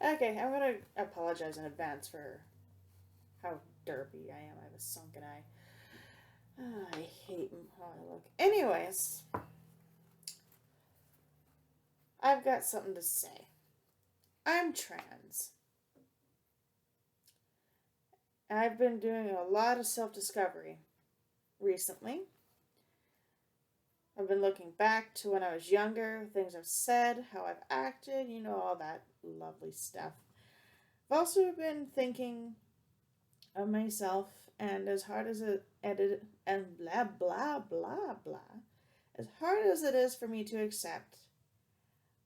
Okay, I'm gonna apologize in advance for how derpy I am. I have a sunken eye. I hate how I look. Anyways, I've got something to say. I'm trans. I've been doing a lot of self discovery recently. I've been looking back to when I was younger, things I've said, how I've acted, all that lovely stuff. I've also been thinking of myself, and as hard as it edit and blah blah blah blah, as hard as it is for me to accept,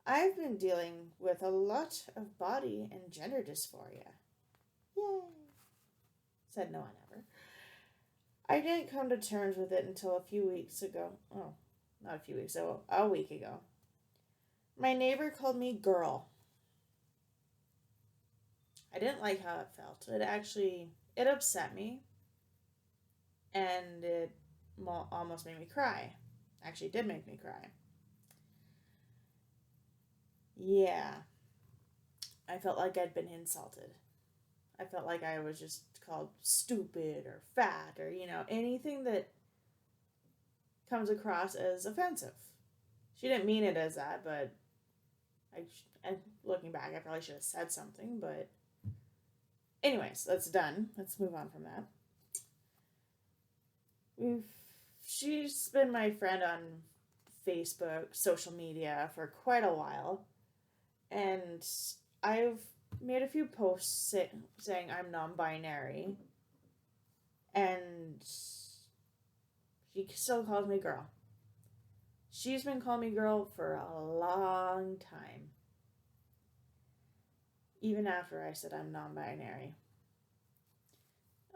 I've been dealing with a lot of body and gender dysphoria. Yay! Said no one ever. I didn't come to terms with it until a few weeks ago. Oh, not a few weeks ago, a week ago. My neighbor called me girl. I didn't like how it felt. It upset me, and it almost made me cry. Actually, it did make me cry. Yeah, I felt like I'd been insulted. I felt like I was just called stupid or fat or, anything that comes across as offensive. She didn't mean it as that, but and looking back, I probably should have said something. But, anyways, that's done. Let's move on from that. We've She's been my friend on Facebook, social media for quite a while, and I've made a few posts saying I'm non-binary, and she still calls me girl. She's been calling me girl for a long time, even after I said I'm non-binary.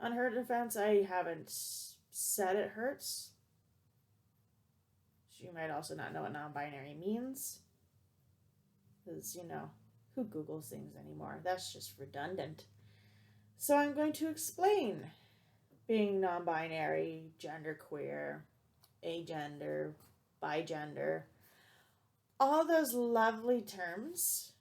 On her defense, I haven't said it hurts. She might also not know what non-binary means, because, who Googles things anymore? That's just redundant. So I'm going to explain being non binary, genderqueer, agender, bigender, all those lovely terms.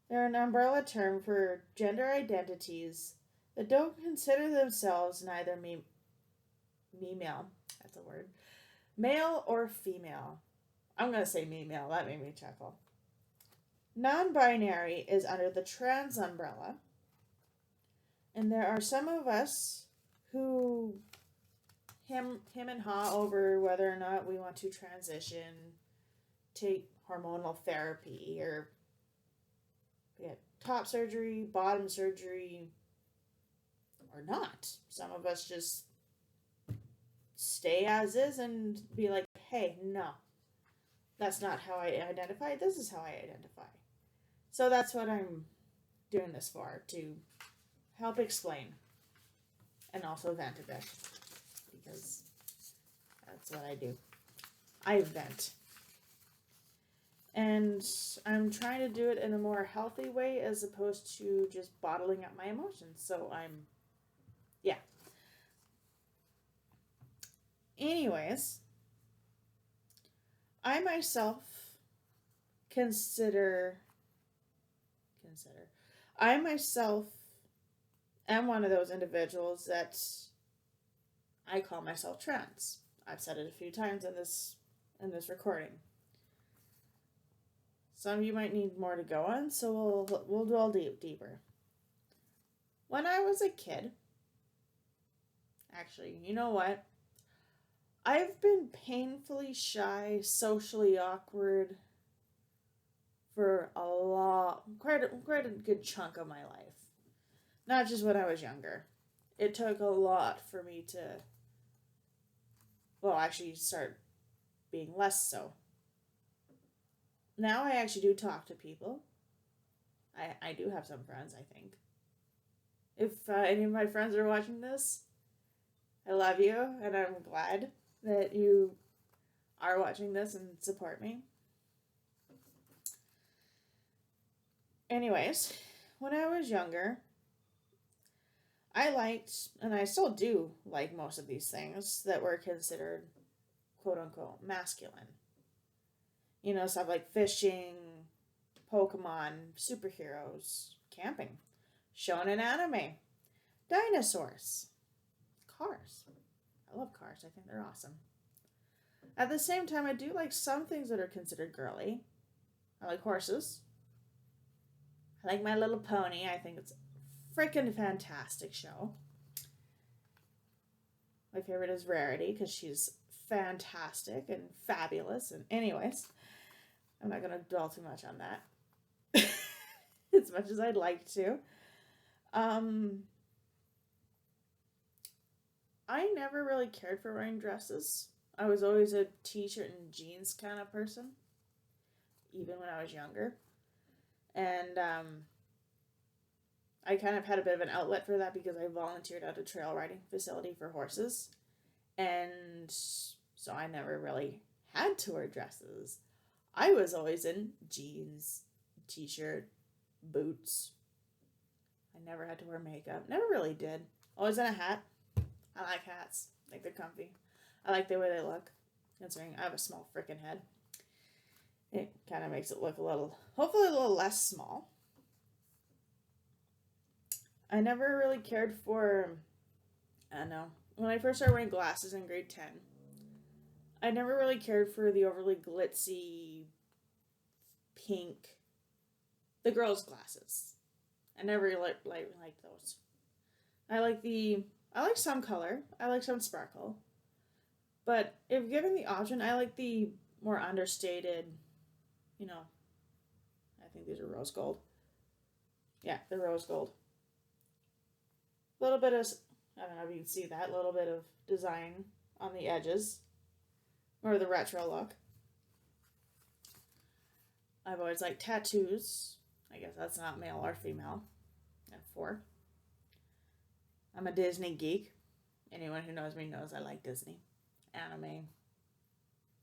They're an umbrella term for gender identities that don't consider themselves neither male, that's a word, male or female. I'm going to say female, that made me chuckle. Non binary is under the trans umbrella, and there are some of us who him and ha over whether or not we want to transition, take hormonal therapy, or get top surgery, bottom surgery, or not. Some of us just stay as is and be like, hey, no, that's not how I identify. This is how I identify. So that's what I'm doing this for, to help explain and also vent a bit, because that's what I do. I vent. And I'm trying to do it in a more healthy way as opposed to just bottling up my emotions. So yeah. Anyways, I myself consider, I myself am one of those individuals that I call myself trans. I've said it a few times in this recording. Some of you might need more to go on, so we'll dwell deeper. When I was a kid, actually, you know what? I've been painfully shy, socially awkward for quite a good chunk of my life. Not just when I was younger. It took a lot for me to, actually start being less so. Now I actually do talk to people. I do have some friends, I think. If any of my friends are watching this, I love you, and I'm glad that you are watching this and support me. Anyways, when I was younger, I liked, and I still do like most of these things that were considered quote unquote masculine. Stuff like fishing, Pokemon, superheroes, camping, shonen anime, dinosaurs, cars. I love cars. I think they're awesome. At the same time, I do like some things that are considered girly. I like horses. I like My Little Pony. I think it's a freaking fantastic show. My favorite is Rarity because she's fantastic and fabulous. And anyways, I'm not going to dwell too much on that. As much as I'd like to. I never really cared for wearing dresses. I was always a t-shirt and jeans kind of person, even when I was younger. And I kind of had a bit of an outlet for that because I volunteered at a trail riding facility for horses. And so I never really had to wear dresses. I was always in jeans, t-shirt, boots. I never had to wear makeup. Never really did. Always in a hat. I like hats. I think they're comfy. I like the way they look, considering I have a small frickin' head. It kind of makes it look hopefully a little less small. I never really cared for, I don't know, when I first started wearing glasses in grade 10, I never really cared for the overly glitzy, pink, the girls' glasses. I never really liked those. I like some color. I like some sparkle. But if given the option, I like the more understated, I think these are rose gold. Yeah, the rose gold. A little bit of, I don't know if you can see that, a little bit of design on the edges. Or the retro look. I've always liked tattoos. I guess that's not male or female. I have 4. I'm a Disney geek. Anyone who knows me knows I like Disney. Anime.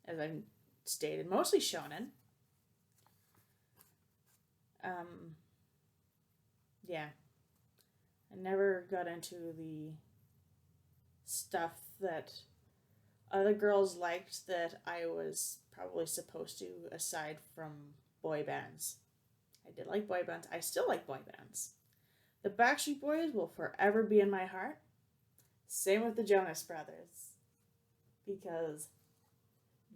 As I've stated, mostly shonen. Yeah. I never got into the stuff that other girls liked that I was probably supposed to, aside from boy bands. I did like boy bands. I still like boy bands. The Backstreet Boys will forever be in my heart. Same with the Jonas Brothers. Because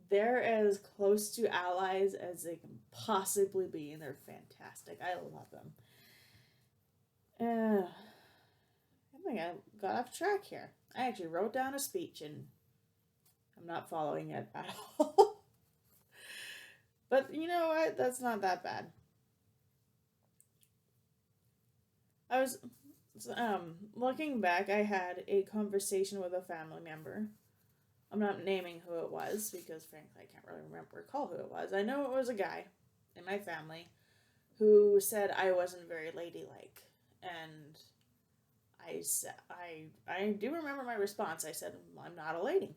they're as close to allies as they can possibly be, and they're fantastic. I love them. I think I got off track here. I actually wrote down a speech, and I'm not following it at all. But you know what? That's not that bad. I was looking back, I had a conversation with a family member. I'm not naming who it was because frankly I can't really recall who it was. I know it was a guy in my family who said I wasn't very ladylike, and I said I do remember my response. I said I'm not a lady.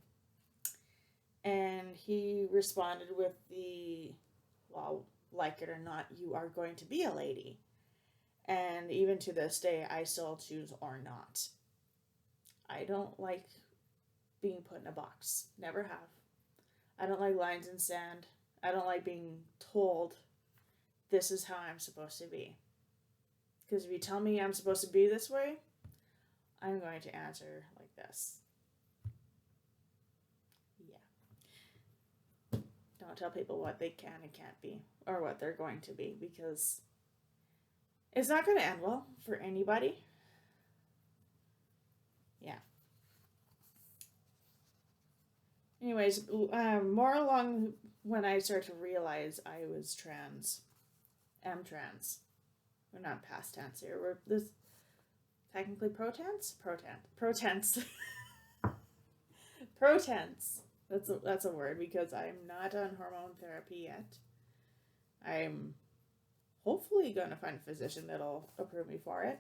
And he responded with well, like it or not, you are going to be a lady. And even to this day, I still choose or not. I don't like being put in a box. Never have. I don't like lines in sand. I don't like being told this is how I'm supposed to be. Because if you tell me I'm supposed to be this way, I'm going to answer like this. Yeah. Don't tell people what they can and can't be, or what they're going to be, because it's not going to end well for anybody. Yeah. Anyways, more along when I started to realize I was trans. Am trans. We're not past tense here. We're this technically protense? Protense. Protense. That's a word because I'm not on hormone therapy yet. I'm hopefully going to find a physician that'll approve me for it.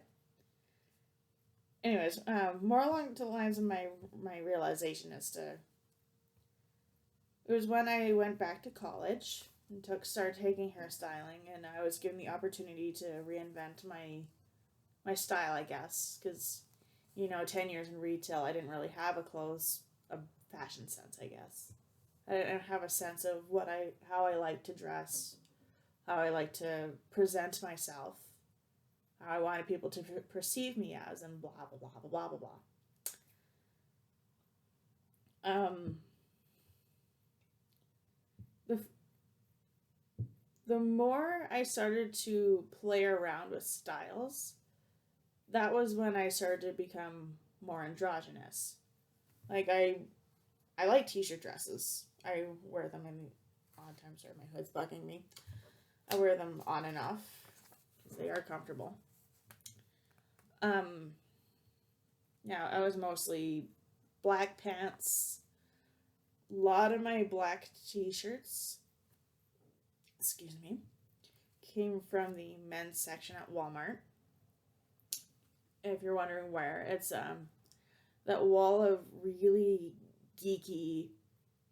Anyways, more along the lines of my realization as to, it was when I went back to college and started taking hairstyling, and I was given the opportunity to reinvent my style, I guess, because 10 years in retail, I didn't really have a fashion sense, I guess. I didn't have a sense of how I like to dress, how I like to present myself, how I wanted people to perceive me as, and blah, blah, blah, blah, blah, blah, blah. The, the more I started to play around with styles, that was when I started to become more androgynous. Like, I like t-shirt dresses. I wear them in odd times. Sorry, my hood's bugging me. I wear them on and off because they are comfortable. Now, I was mostly black pants. A lot of my black t-shirts, excuse me, came from the men's section at Walmart. If you're wondering where, it's that wall of really geeky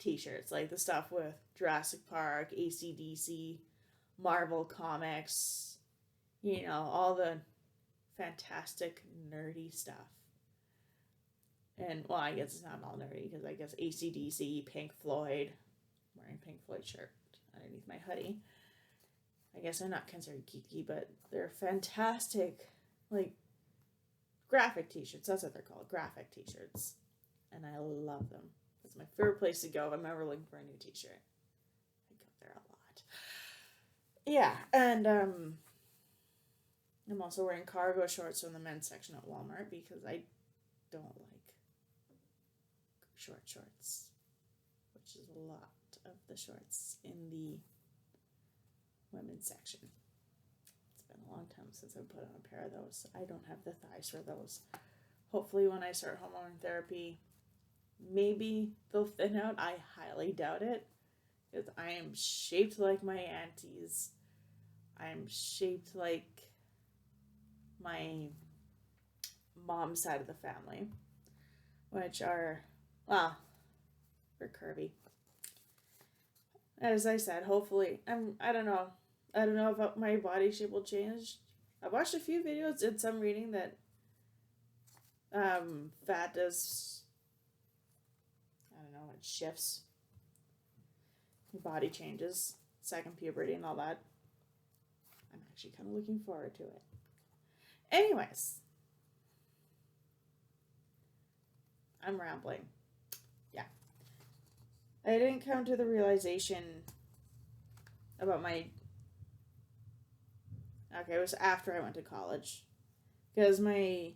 t-shirts, like the stuff with Jurassic Park, AC/DC, Marvel Comics, you know, all the fantastic nerdy stuff. And, well, I guess it's not all nerdy, because I guess AC/DC, Pink Floyd, I'm wearing a Pink Floyd shirt underneath my hoodie. I guess I'm not considered geeky, but they're fantastic, like, graphic t-shirts. That's what they're called, graphic t-shirts. And I love them. It's my favorite place to go if I'm ever looking for a new t-shirt. I go there a lot. Yeah, and I'm also wearing cargo shorts from the men's section at Walmart because I don't like short shorts, which is a lot of the shorts in the women's section. It's been a long time since I've put on a pair of those. I don't have the thighs for those. Hopefully when I start hormone therapy, maybe they'll thin out. I highly doubt it, because I am shaped like my aunties. I'm shaped like my mom's side of the family, which are, well, they're curvy. As I said, hopefully, I don't know if my body shape will change. I watched a few videos, did some reading that fat does, I don't know, it shifts. Your body changes, second puberty and all that. I'm actually kind of looking forward to it. Anyways, I'm rambling. Yeah. I didn't come to the realization about my... Okay, it was after I went to college. Because my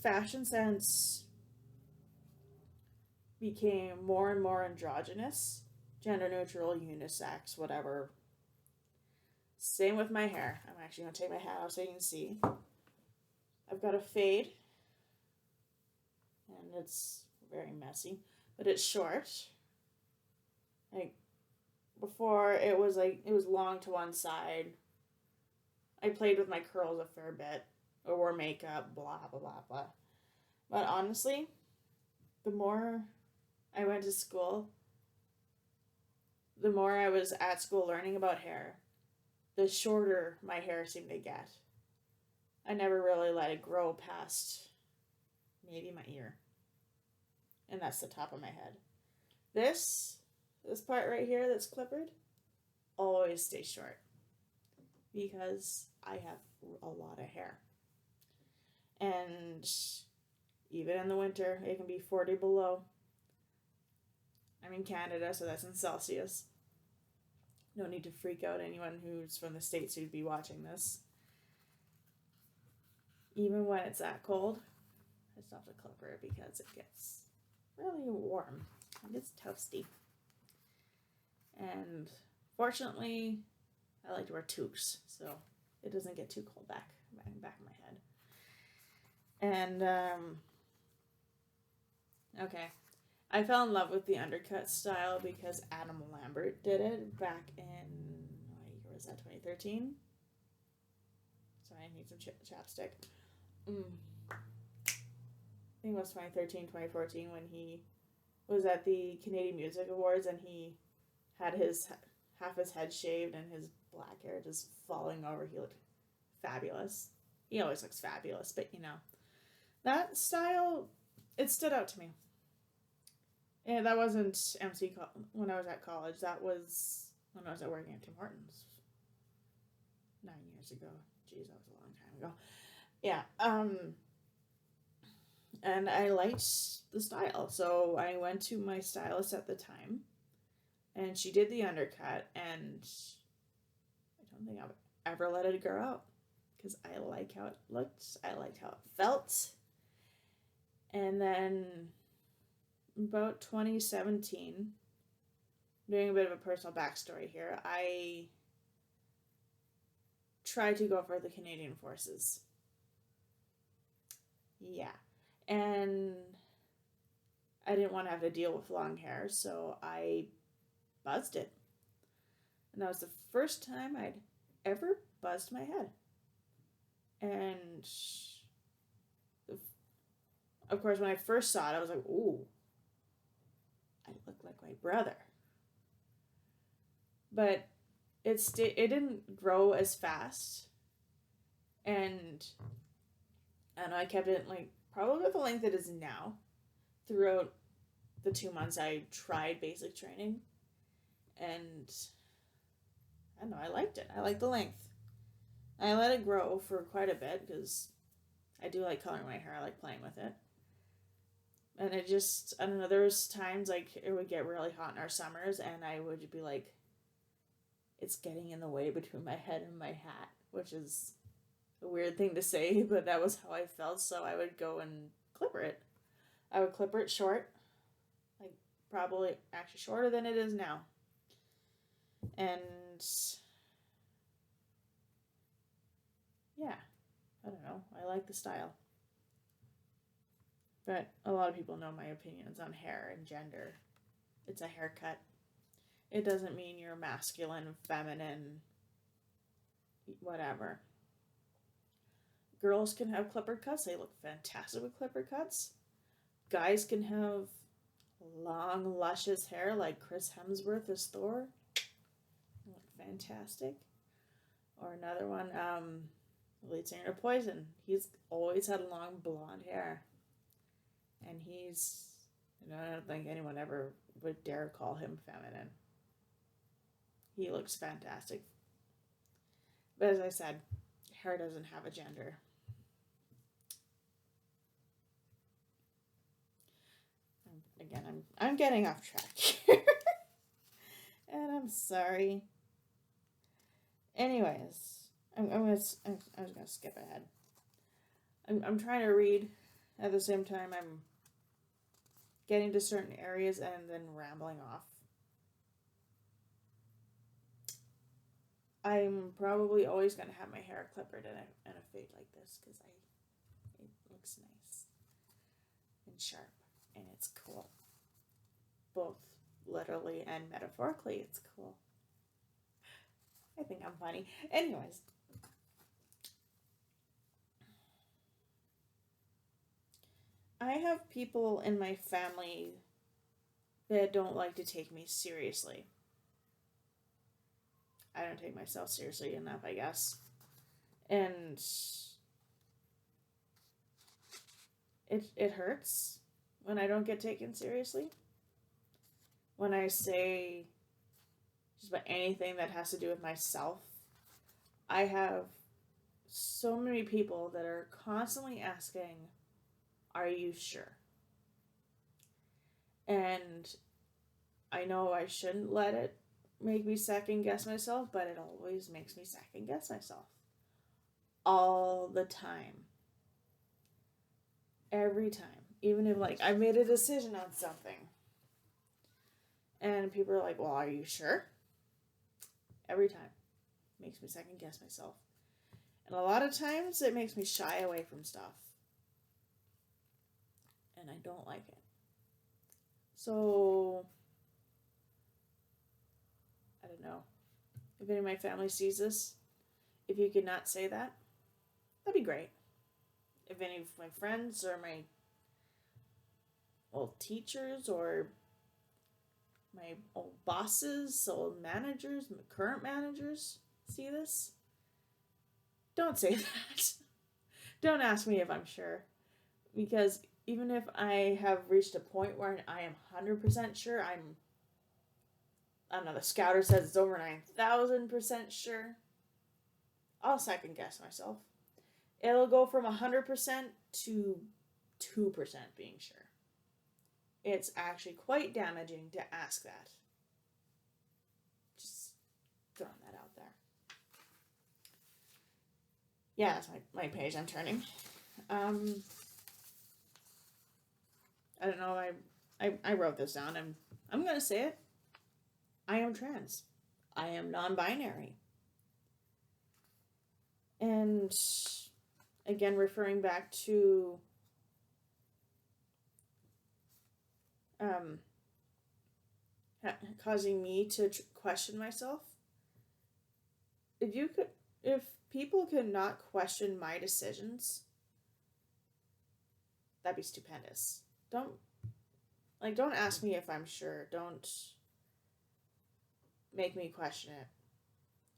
fashion sense became more and more androgynous, gender neutral, unisex, whatever. Same with my hair. I'm actually going to take my hat off so you can see. I've got a fade, and it's very messy, but it's short. Like, before it was long to one side. I played with my curls a fair bit, or wore makeup, blah, blah, blah, blah. But honestly, the more I went to school, the more I was at school learning about hair, the shorter my hair seemed to get. I never really let it grow past maybe my ear. And that's the top of my head. This part right here that's clippered, always stays short. Because I have a lot of hair. And even in the winter, it can be 40 below. I'm in Canada, so that's in Celsius. No need to freak out anyone who's from the States who'd be watching this. Even when it's that cold, I still have to clipper it because it gets really warm. It gets toasty. And fortunately, I like to wear toques, so it doesn't get too cold back of my head. And, okay. I fell in love with the undercut style because Adam Lambert did it back in, what year was that, 2013? Sorry, I need some chapstick. I think it was 2013, 2014 when he was at the Canadian Music Awards and he had half his head shaved and his black hair just falling over. He looked fabulous. He always looks fabulous, but you know, that style, it stood out to me. And that wasn't MC when I was at college. That was when I was working at Tim Hortons 9 years ago. Jeez, that was a long time ago. Yeah. And I liked the style, so I went to my stylist at the time, and she did the undercut, and I don't think I've ever let it grow out because I like how it looked. I liked how it felt. And then about 2017, doing a bit of a personal backstory here, I tried to go for the Canadian Forces. Yeah. And I didn't want to have to deal with long hair, so I buzzed it. And that was the first time I'd ever buzzed my head. And of course, when I first saw it, I was like, ooh, I look like my brother. But it didn't grow as fast. And I don't know, I kept it like probably the length it is now throughout the 2 months I tried basic training. And I don't know, I liked it. I liked the length. I let it grow for quite a bit because I do like coloring my hair. I like playing with it. And it just, I don't know, there was times like it would get really hot in our summers and I would be like, it's getting in the way between my head and my hat, which is a weird thing to say, but that was how I felt. So I would go and clipper it. I would clipper it short, like probably actually shorter than it is now. And yeah, I don't know. I like the style. But a lot of people know my opinions on hair and gender. It's a haircut. It doesn't mean you're masculine, feminine, whatever. Girls can have clipper cuts. They look fantastic with clipper cuts. Guys can have long, luscious hair like Chris Hemsworth as Thor. They look fantastic. Or another one, lead singer of Poison. He's always had long blonde hair. And he's, I don't think anyone ever would dare call him feminine. He looks fantastic. But as I said, hair doesn't have a gender. Again, I'm getting off track here. And I'm sorry. Anyways, I'm just gonna skip ahead. I'm trying to read at the same time I'm getting to certain areas and then rambling off. I'm probably always going to have my hair clippered in a fade like this because it looks nice and sharp and it's cool. Both literally and metaphorically, it's cool. I think I'm funny. Anyways. I have people in my family that don't like to take me seriously. I don't take myself seriously enough, I guess. And it hurts when I don't get taken seriously. When I say just about anything that has to do with myself, I have so many people that are constantly asking, are you sure? And I know I shouldn't let it make me second guess myself, but it always makes me second guess myself. All the time. Every time. Even if like I made a decision on something. And people are like, well, are you sure? Every time. Makes me second guess myself. And a lot of times it makes me shy away from stuff. And I don't like it. So, I don't know. If any of my family sees this, if you could not say that, that'd be great. If any of my friends or my old teachers or my old bosses, old managers, current managers see this, don't say that. Don't ask me if I'm sure. Because even if I have reached a point where I am 100% sure, I'm I don't know, the scouter says it's over 9,000% sure. I'll second guess myself. It'll go from 100% to 2% being sure. It's actually quite damaging to ask that. Just throwing that out there. Yeah, that's my page I'm turning. I don't know, I wrote this down. I'm going to say it. I am trans. I am non-binary. And again, referring back to causing me to question myself. If people could not question my decisions, that'd be stupendous. Don't ask me if I'm sure. Don't make me question it.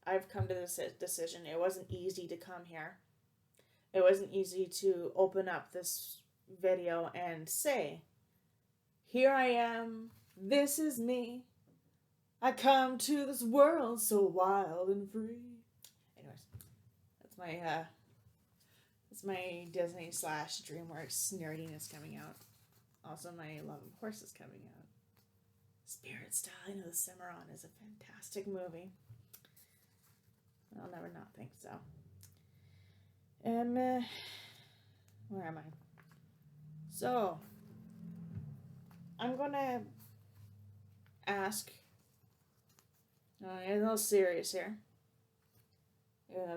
I've come to this decision. It wasn't easy to come here. It wasn't easy to open up this video and say, here I am, this is me. I come to this world so wild and free. Anyways, that's my Disney / DreamWorks nerdiness coming out. Also, my love of horses coming out. Spirit Style, I know the Cimarron is a fantastic movie. I'll never not think so. Where am I? So, I'm gonna ask. A little serious here.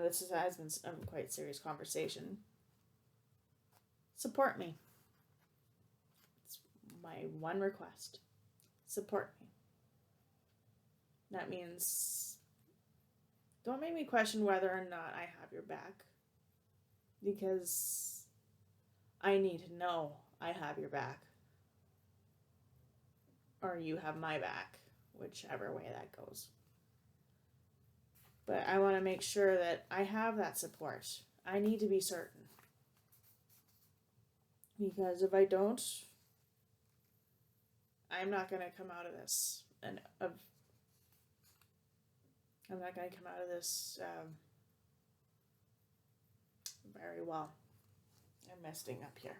This has been a quite serious conversation. Support me. It's my one request. Support me. That means don't make me question whether or not I have your back, because I need to know I have your back, or you have my back, whichever way that goes. But I want to make sure that I have that support. I need to be certain, because if I don't, I'm not going to come out of this, very well. I'm messing up here.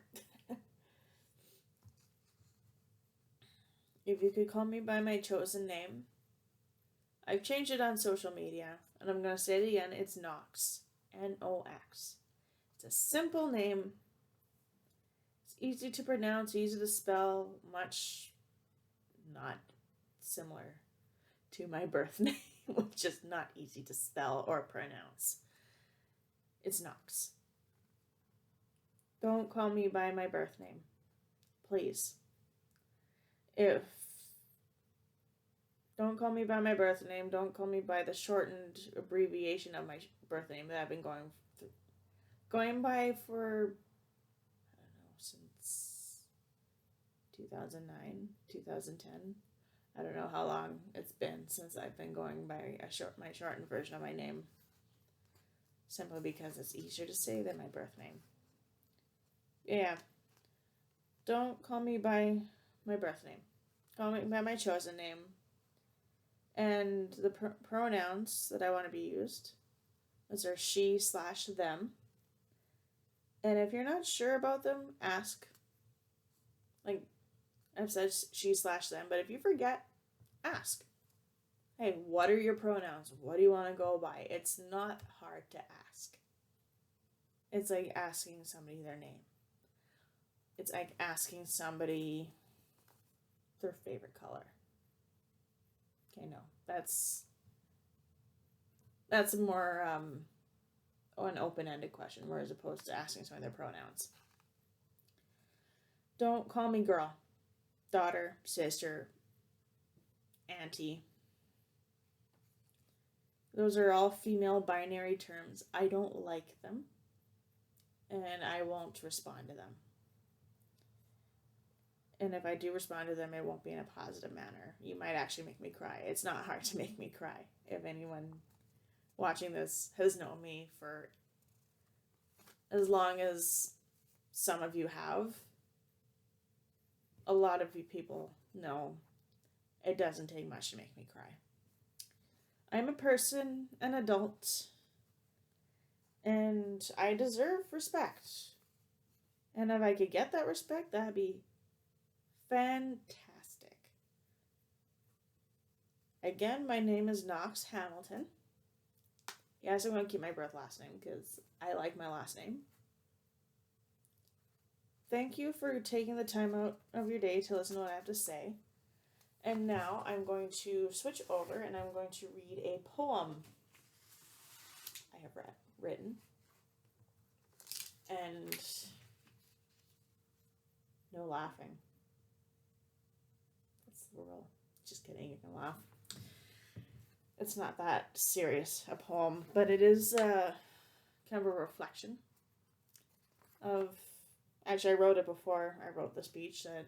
If you could call me by my chosen name. I've changed it on social media, and I'm going to say it again. It's Nox. N-O-X. It's a simple name. It's easy to pronounce, easy to spell, much not similar to my birth name, which is not easy to spell or pronounce. It's Nox. Don't call me by my birth name, please. Don't call me by my birth name. Don't call me by the shortened abbreviation of my birth name that I've been going by for, I don't know, since 2009, 2010. I don't know how long it's been since I've been going by my shortened version of my name. Simply because it's easier to say than my birth name. Yeah. Don't call me by my birth name. Call me by my chosen name. And the pronouns that I want to be used, those are she / them. And if you're not sure about them, ask. Like I've said, she / them, but if you forget, ask. Hey, what are your pronouns? What do you want to go by? It's not hard to ask. It's like asking somebody their name. It's like asking somebody their favorite color. Okay, no, that's a more an open-ended question, whereas opposed to asking someone their pronouns. Don't call me girl, daughter, sister, auntie. Those are all female binary terms. I don't like them, and I won't respond to them. And if I do respond to them, it won't be in a positive manner. You might actually make me cry. It's not hard to make me cry. If anyone watching this has known me for as long as some of you have, a lot of you people know it doesn't take much to make me cry. I'm a person, an adult, and I deserve respect. And if I could get that respect, that'd be fantastic. Again, my name is Knox Hamilton. Yes, I'm going to keep my birth last name because I like my last name. Thank you for taking the time out of your day to listen to what I have to say. And now I'm going to switch over and I'm going to read a poem I have written. And no laughing. That's the rule. Just kidding, you can laugh. It's not that serious a poem, but it is kind of a reflection of. Actually, I wrote it before I wrote the speech that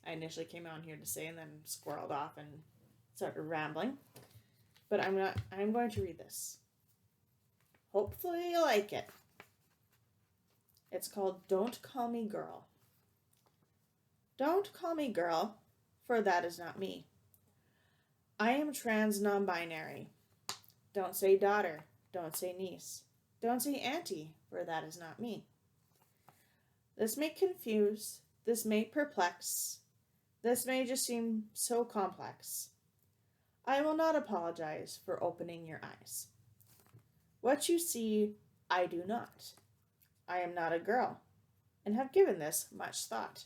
I initially came on here to say, and then squirreled off and started rambling. But I'm going to read this. Hopefully you like it. It's called Don't Call Me Girl. Don't call me girl, for that is not me. I am trans nonbinary. Don't say daughter, don't say niece, don't say auntie, for that is not me. This may confuse, this may perplex, this may just seem so complex. I will not apologize for opening your eyes. What you see, I do not. I am not a girl, and have given this much thought.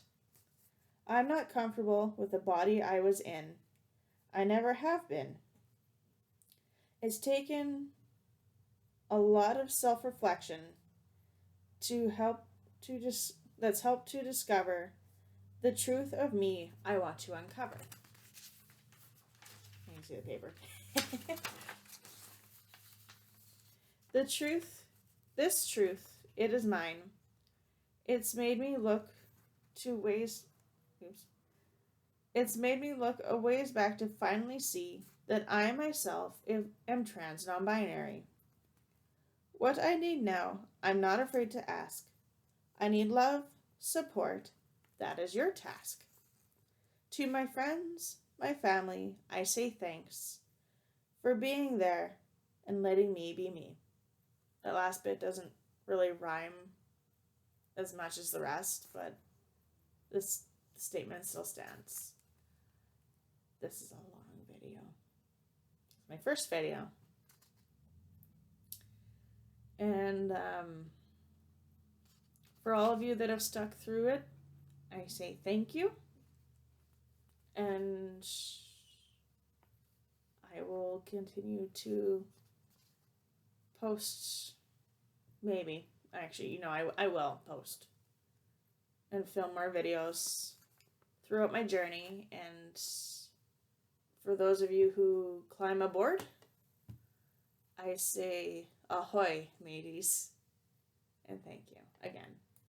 I am not comfortable with the body I was in. I never have been. It's taken a lot of self-reflection that's helped to discover the truth of me I want to uncover. You can see the paper. This truth, it is mine. It's made me look a ways back to finally see that I myself am trans nonbinary. What I need now, I'm not afraid to ask. I need love, support. That is your task. To my friends, my family, I say thanks for being there and letting me be me. That last bit doesn't really rhyme as much as the rest, but this statement still stands. This is a long video. It's my first video. And for all of you that have stuck through it, I say thank you. And I will continue to post, maybe. Actually, I will post and film more videos throughout my journey. And for those of you who climb aboard, I say ahoy, mateys. And thank you again.